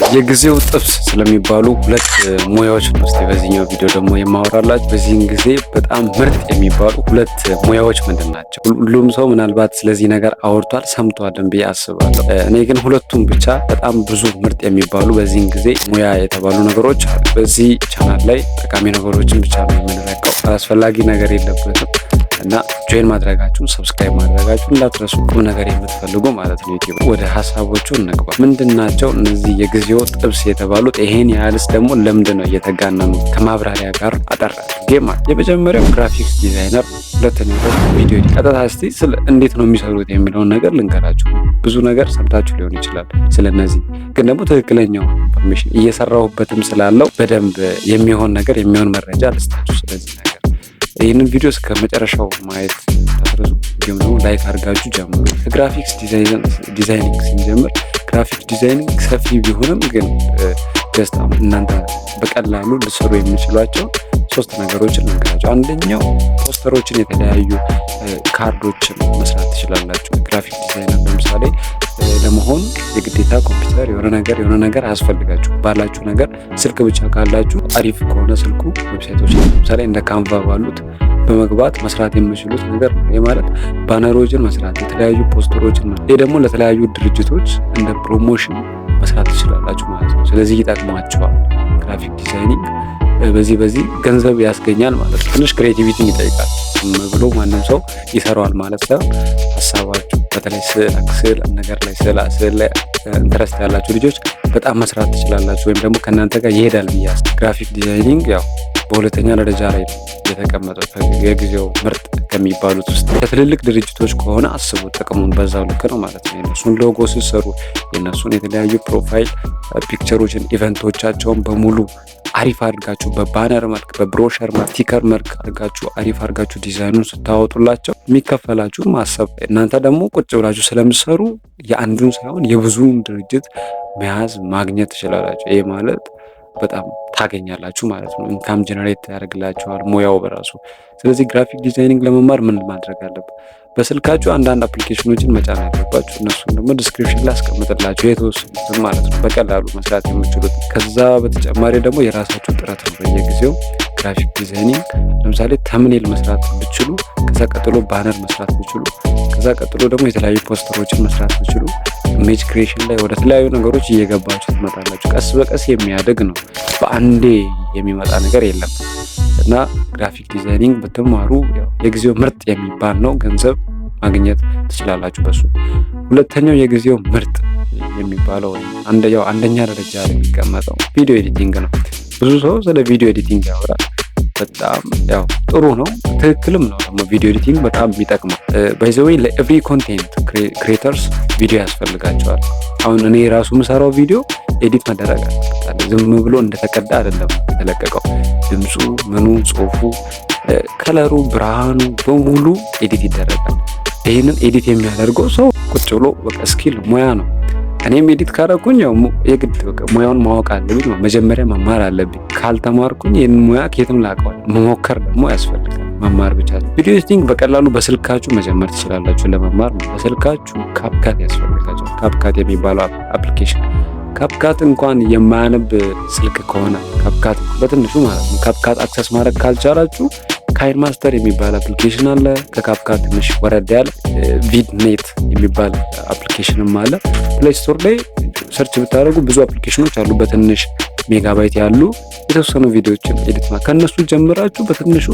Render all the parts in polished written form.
የጊዜው ጥብስ ስለሚባሉ ሁለት ሙያዎች ነው እስቲ በዚህኛው ቪዲዮ ደግሞ የማወራላችሁ። በዚህን ጊዜ በጣም ምርጥ የሚባሉ ሁለት ሙያዎች ምንድን ናቸው? ሁሉም ሰው ምናልባት ስለዚህ ነገር አውርቷል ሰምቷል ብዬ አስባለሁ። እኔ ግን ሁለቱም ብቻ በጣም ብዙ ምርጥ የሚባሉ በዚህን ጊዜ ሙያ የተባሉ ነገሮች አሉ። በዚህ ቻናል ላይ ጠቃሚ ነገሮችን ብቻ ነው የምንለቀው፣ አላስፈላጊ ነገር የለበትም እና ጆይን ማድረጋችሁን ሰብስክራይብ ማድረጋችሁን እንዳትረሱ፣ ቁም ነገር የምትፈልጉ ማለት ነው። ዩቲዩብ ወደ ሀሳቦቹ እንግባ። ምንድናቸው እነዚህ የጊዜው ጥብስ የተባሉት? ይሄን ያህልስ ደግሞ ለምንድን ነው እየተጋነኑ? ከማብራሪያ ጋር አጠራ ጌማ። የመጀመሪያው ግራፊክስ ዲዛይነር፣ ሁለተኛው ደግሞ ቪዲዮ ኤዲት። ቀጥታ እስቲ ስለ እንዴት ነው የሚሰሩት የሚለውን ነገር ልንገራችሁ። ብዙ ነገር ሰምታችሁ ሊሆን ይችላል ስለነዚህ፣ ግን ደግሞ ትክክለኛው ኢንፎርሜሽን እየሰራሁበትም ስላለው በደንብ የሚሆን ነገር የሚሆን መረጃ ልስጣችሁ ስለዚህ ነገር። ይህንን ቪዲዮ እስከ መጨረሻው ማየት አትርሱ። እንዲሁም ደግሞ ላይክ አድርጋችሁ ጀምሩ። ከግራፊክስ ዲዛይኒንግ ስንጀምር ግራፊክ ዲዛይኒንግ ሰፊ ቢሆንም ግን ጀስት እናንተ በቀላሉ ልትሰሩ የሚችሏቸው ሶስት ነገሮችን ልንገራቸው። አንደኛው ፖስተሮችን፣ የተለያዩ ካርዶችን መስራት ትችላላችሁ። ግራፊክ ዲዛይነር ለምሳሌ ለመሆን የግዴታ ኮምፒውተር የሆነ ነገር አያስፈልጋችሁ። ባላችሁ ነገር ስልክ ብቻ ካላችሁ አሪፍ ከሆነ ስልኩ ዌብሳይቶች ለምሳሌ እንደ ካንቫ ባሉት በመግባት መስራት የምችሉት ነገር ነው። ይህ ማለት ባነሮችን መስራት፣ የተለያዩ ፖስተሮችን፣ ይህ ደግሞ ለተለያዩ ድርጅቶች እንደ ፕሮሞሽን መስራት ትችላላችሁ ማለት ነው። ስለዚህ ይጠቅማቸዋል። ግራፊክ ዲዛይኒንግ በዚህ ገንዘብ ያስገኛል ማለት ነው። ትንሽ ክሬቲቪቲን ይጠይቃል ብሎ ማንም ሰው ይሰራዋል ማለት ሳይሆን ሀሳባችሁ በተለይ ስዕል ነገር ላይ ስዕል ላይ ኢንተረስት ያላችሁ ልጆች በጣም መስራት ትችላላችሁ፣ ወይም ደግሞ ከእናንተ ጋር ይሄዳል ብያስ። ግራፊክ ዲዛይኒንግ ያው በሁለተኛ ደረጃ ላይ የተቀመጠው የጊዜው ምርጥ ከሚባሉት ውስጥ ከትልልቅ ድርጅቶች ከሆነ አስቡት፣ ጥቅሙን በዛው ልክ ነው ማለት ነው። የነሱን ሎጎ ሲሰሩ የነሱን የተለያዩ ፕሮፋይል ፒክቸሮችን፣ ኢቨንቶቻቸውን በሙሉ አሪፍ አድርጋችሁ በባነር መልክ በብሮሸር መልክ ስቲከር መልክ አድርጋችሁ አሪፍ አድርጋችሁ ዲዛይኑን ስታወጡላቸው የሚከፈላችሁ ማሰብ፣ እናንተ ደግሞ ቁጭ ብላችሁ ስለምትሰሩ የአንዱን ሳይሆን የብዙውን ድርጅት መያዝ ማግኘት ትችላላችሁ። ይሄ ማለት በጣም ታገኛላችሁ ማለት ነው። ኢንካም ጀነሬት ያደርግላችኋል ሙያው በራሱ። ስለዚህ ግራፊክ ዲዛይኒንግ ለመማር ምን ማድረግ አለበት? በስልካችሁ አንዳንድ አፕሊኬሽኖችን መጫን ያለባችሁ። እነሱን ደግሞ ዲስክሪፕሽን ላይ አስቀምጥላችሁ የተወሰኑትን ማለት ነው፣ በቀላሉ መስራት የምችሉት። ከዛ በተጨማሪ ደግሞ የራሳችሁ ጥረት ነው በየጊዜው ግራፊክ ዲዛይኒንግ። ለምሳሌ ተምኔል መስራት ብችሉ፣ ከዛ ቀጥሎ ባነር መስራት ብችሉ፣ ከዛ ቀጥሎ ደግሞ የተለያዩ ፖስተሮችን መስራት ብችሉ፣ ኢሜጅ ክሪኤሽን ላይ ወደ ተለያዩ ነገሮች እየገባችሁ ትመጣላችሁ። ቀስ በቀስ የሚያደግ ነው፣ በአንዴ የሚመጣ ነገር የለም እና ግራፊክ ዲዛይኒንግ ብትማሩ የጊዜው ምርጥ የሚባል ነው። ገንዘብ ማግኘት ትችላላችሁ በሱ። ሁለተኛው የጊዜው ምርጥ የሚባለው አንደኛ ደረጃ ላይ የሚቀመጠው ቪዲዮ ኤዲቲንግ ነው። ብዙ ሰው ስለ ቪዲዮ ኤዲቲንግ ያወራል። በጣም ጥሩ ነው፣ ትክክልም ነው ደግሞ ቪዲዮ ኤዲቲንግ በጣም የሚጠቅመው። ባይ ዘ ዌይ ለኤቭሪ ኮንቴንት ክሬተርስ ቪዲዮ ያስፈልጋቸዋል። አሁን እኔ ራሱ የምሰራው ቪዲዮ ኤዲት መደረግ አለ። ዝም ብሎ እንደተቀዳ አይደለም የተለቀቀው። ድምፁ፣ ምኑ፣ ጽሁፉ፣ ከለሩ፣ ብርሃኑ በሙሉ ኤዲት ይደረጋል። ይህንን ኤዲት የሚያደርገው ሰው ቁጭ ብሎ በቃ ስኪል ሙያ ነው። እኔም ኤዲት ካረኩኝ የግድ በቃ ሙያውን ማወቅ አለብኝ፣ መጀመሪያ መማር አለብኝ። ካልተማርኩኝ ይህን ሙያ ከየትም ላቀዋል። መሞከር ደግሞ ያስፈልጋል፣ መማር ብቻ። ቪዲዮ ኤዲቲንግ በቀላሉ በስልካችሁ መጀመር ትችላላችሁ። ለመማር ነው በስልካችሁ ካፕካት ያስፈልጋችኋል። ካፕካት የሚባለው አፕሊኬሽን ካፕካት እንኳን የማያነብ ስልክ ከሆነ ካፕካት በትንሹ ማለት ነው ካፕካት አክሰስ ማድረግ ካልቻላችሁ ካይን ማስተር የሚባል አፕሊኬሽን አለ። ከካፕካት ትንሽ ወረድ ያለ ቪድኔት የሚባል አፕሊኬሽንም አለ። ፕሌይ ስቶር ላይ ሰርች ብታደርጉ ብዙ አፕሊኬሽኖች አሉ። በትንሽ ሜጋባይት ያሉ የተወሰኑ ቪዲዮዎችን ኤዲት ከነሱ ጀምራችሁ በትንሹ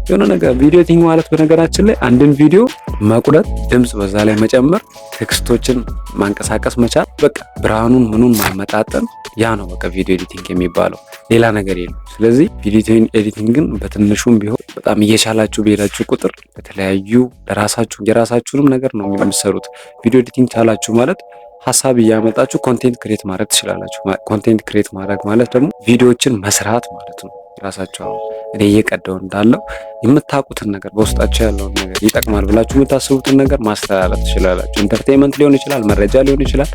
የሆነ ነገር ቪዲዮ ኤዲቲንግ ማለት በነገራችን ላይ አንድን ቪዲዮ መቁረጥ፣ ድምጽ በዛ ላይ መጨመር፣ ቴክስቶችን ማንቀሳቀስ መቻል፣ በቃ ብርሃኑን ምኑን ማመጣጠን፣ ያ ነው በቃ ቪዲዮ ኤዲቲንግ የሚባለው፣ ሌላ ነገር የለም። ስለዚህ ቪዲዮ ኤዲቲንግን በትንሹም ቢሆን በጣም እየቻላችሁ በሄዳችሁ ቁጥር በተለያዩ የራሳችሁንም ነገር ነው የምትሰሩት። ቪዲዮ ኤዲቲንግ ቻላችሁ ማለት ሀሳብ እያመጣችሁ ኮንቴንት ክሬት ማድረግ ትችላላችሁ። ኮንቴንት ክሬት ማድረግ ማለት ደግሞ ቪዲዮዎችን መስራት ማለት ነው። ራሳችሁ እኔ እየቀደው እንዳለው የምታውቁትን ነገር በውስጣችሁ ያለውን ነገር ይጠቅማል ብላችሁ የምታስቡትን ነገር ማስተላለፍ ትችላላችሁ። ኢንተርቴይንመንት ሊሆን ይችላል፣ መረጃ ሊሆን ይችላል፣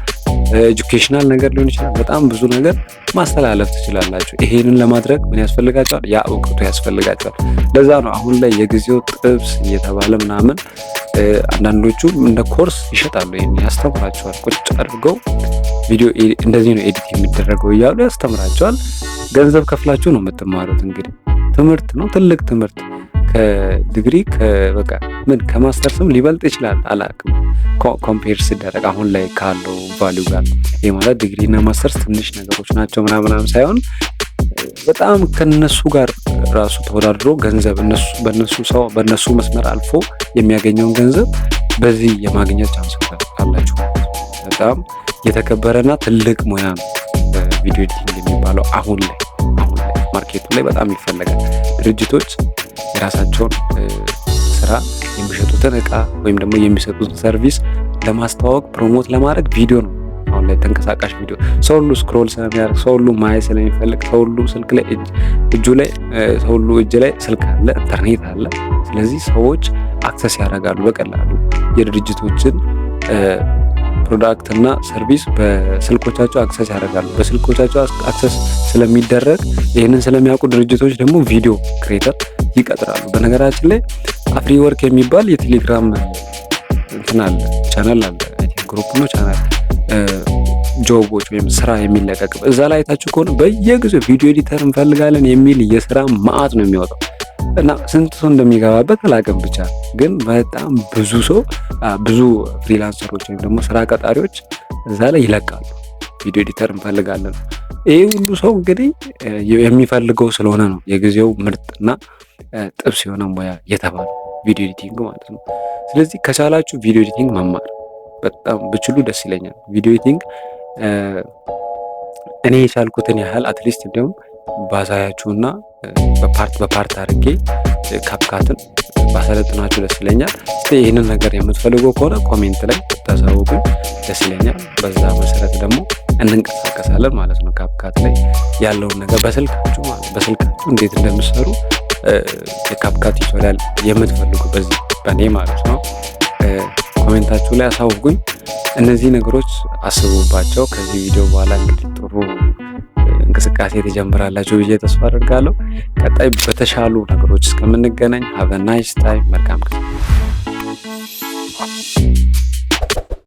ኤጁኬሽናል ነገር ሊሆን ይችላል። በጣም ብዙ ነገር ማስተላለፍ ትችላላችሁ። ይሄንን ለማድረግ ምን ያስፈልጋቸዋል? ያ እውቀቱ ያስፈልጋቸዋል። ለዛ ነው አሁን ላይ የጊዜው ጥብስ እየተባለ ምናምን አንዳንዶቹ እንደ ኮርስ ይሸጣሉ። ይሄን ያስተምራቸዋል ቁጭ አድርገው ቪዲዮ እንደዚህ ነው ኤዲት የሚደረገው እያሉ ያስተምራቸዋል። ገንዘብ ከፍላችሁ ነው የምትማሩት። እንግዲህ ትምህርት ነው፣ ትልቅ ትምህርት ከዲግሪ በቃ ምን ከማስተርስም ሊበልጥ ይችላል አላውቅም። ኮምፔር ሲደረግ አሁን ላይ ካለው ቫልዩ ጋር ይሄ ማለት ዲግሪ እና ማስተርስ ትንሽ ነገሮች ናቸው ምናምን ሳይሆን በጣም ከነሱ ጋር ራሱ ተወዳድሮ ገንዘብ በነሱ መስመር አልፎ የሚያገኘውን ገንዘብ በዚህ የማግኘት ቻንስ አላችሁ። በጣም የተከበረና ትልቅ ሙያ ነው ቪዲዮ ኤዲቲንግ የሚባለው። አሁን ላይ ማርኬቱ ላይ በጣም ይፈለጋል። ድርጅቶች የራሳቸውን ስራ የሚሸጡትን እቃ ወይም ደግሞ የሚሰጡትን ሰርቪስ ለማስተዋወቅ ፕሮሞት ለማድረግ ቪዲዮ ነው አሁን ላይ ተንቀሳቃሽ ቪዲዮ። ሰው ሁሉ ስክሮል ስለሚያደርግ፣ ሰው ሁሉ ማየት ስለሚፈልግ፣ ሰው ሁሉ ስልክ ላይ ሰው ሁሉ እጅ ላይ ስልክ አለ፣ ኢንተርኔት አለ። ስለዚህ ሰዎች አክሰስ ያደርጋሉ በቀላሉ የድርጅቶችን ፕሮዳክት እና ሰርቪስ በስልኮቻቸው አክሰስ ያደርጋሉ። በስልኮቻቸው አክሰስ ስለሚደረግ ይህንን ስለሚያውቁ ድርጅቶች ደግሞ ቪዲዮ ክሬተር ይቀጥራሉ። በነገራችን ላይ አፍሪ ወርክ የሚባል የቴሌግራም እንትን አለ፣ ቻናል አለ፣ ግሩፕ ነው ቻናል፣ ጆቦች ወይም ስራ የሚለቀቅ እዛ ላይ አይታችሁ ከሆነ በየጊዜው ቪዲዮ ኤዲተር እንፈልጋለን የሚል የስራ ማዕት ነው የሚወጣው እና ስንት ሰው እንደሚገባበት አላውቅም። ብቻ ግን በጣም ብዙ ፍሪላንሰሮች ወይም ደግሞ ስራ ቀጣሪዎች እዛ ላይ ይለቃሉ ቪዲዮ ኤዲተር እንፈልጋለን። ይሄ ሁሉ ሰው እንግዲህ የሚፈልገው ስለሆነ ነው የጊዜው ምርጥና ጥብስ የሆነ ሙያ የተባለ ቪዲዮ ኤዲቲንግ ማለት ነው። ስለዚህ ከቻላችሁ ቪዲዮ ኤዲቲንግ መማር በጣም ብችሉ ደስ ይለኛል። ቪዲዮ ኤዲቲንግ እኔ የቻልኩትን ያህል አትሊስት እንዲሁም ባሳያችሁና በፓርት አድርጌ ካፕካትን ባሰለጥናችሁ ደስ ይለኛል። ይህንን ነገር የምትፈልጉ ከሆነ ኮሜንት ላይ ታሳውቁኝ ደስ ይለኛል። በዛ መሰረት ደግሞ እንንቀሳቀሳለን ማለት ነው። ካፕካት ላይ ያለውን ነገር በስልካችሁ እንዴት እንደምትሰሩ የካፕካት ቱቶሪያል የምትፈልጉ በእኔ ማለት ነው ኮሜንታችሁ ላይ አሳውቁኝ። እነዚህ ነገሮች አስቡባቸው። ከዚህ ቪዲዮ በኋላ እንግዲህ ጥሩ እንቅስቃሴ ትጀምራላችሁ ብዬ ተስፋ አደርጋለሁ። ቀጣይ በተሻሉ ነገሮች እስከምንገናኝ ሀቭ ናይስ ታይም። መልካም ጊዜ